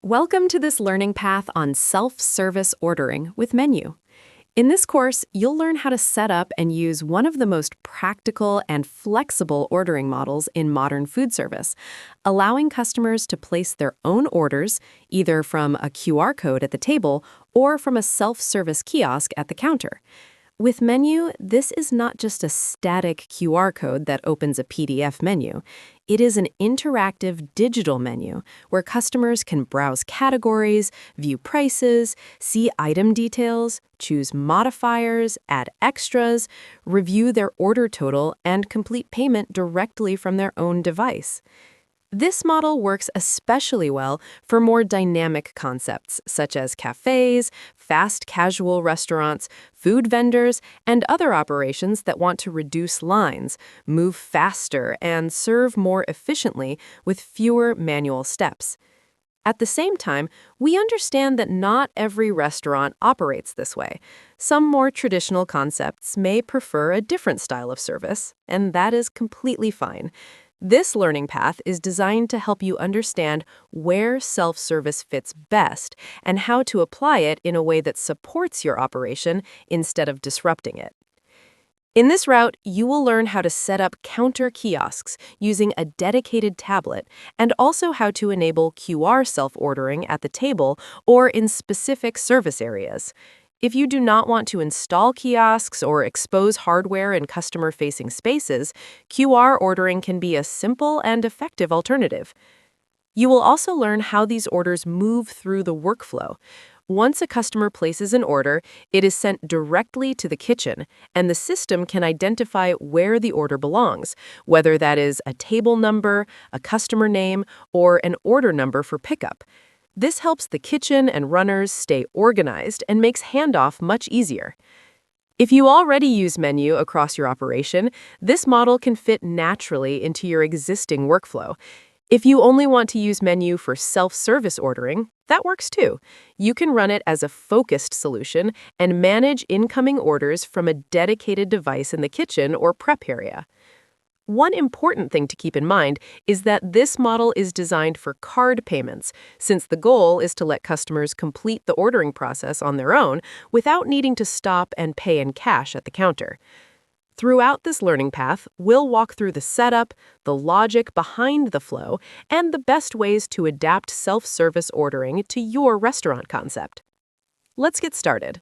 Welcome to this learning path on self-service ordering with Meniuu. In this course, you'll learn how to set up and use one of the most practical and flexible ordering models in modern food service, allowing customers to place their own orders either from a QR code at the table or from a self-service kiosk at the counter. With Meniuu, this is not just a static QR code that opens a PDF menu. It is an interactive digital menu where customers can browse categories, view prices, see item details, choose modifiers, add extras, review their order total, and complete payment directly from their own device. This model works especially well for more dynamic concepts such as cafes, fast casual restaurants, food vendors, and other operations that want to reduce lines, move faster, and serve more efficiently with fewer manual steps. At the same time, we understand that not every restaurant operates this way. Some more traditional concepts may prefer a different style of service, and that is completely fine. This learning path is designed to help you understand where self-service fits best and how to apply it in a way that supports your operation instead of disrupting it. In this route, you will learn how to set up counter kiosks using a dedicated tablet and also how to enable QR self-ordering at the table or in specific service areas. If you do not want to install kiosks or expose hardware in customer-facing spaces, QR ordering can be a simple and effective alternative. You will also learn how these orders move through the workflow. Once a customer places an order, it is sent directly to the kitchen, and the system can identify where the order belongs, whether that is a table number, a customer name, or an order number for pickup. This helps the kitchen and runners stay organized and makes handoff much easier. If you already use Meniuu across your operation, this model can fit naturally into your existing workflow. If you only want to use Meniuu for self-service ordering, that works too. You can run it as a focused solution and manage incoming orders from a dedicated device in the kitchen or prep area. One important thing to keep in mind is that this model is designed for card payments, since the goal is to let customers complete the ordering process on their own without needing to stop and pay in cash at the counter. Throughout this learning path, we'll walk through the setup, the logic behind the flow, and the best ways to adapt self-service ordering to your restaurant concept. Let's get started.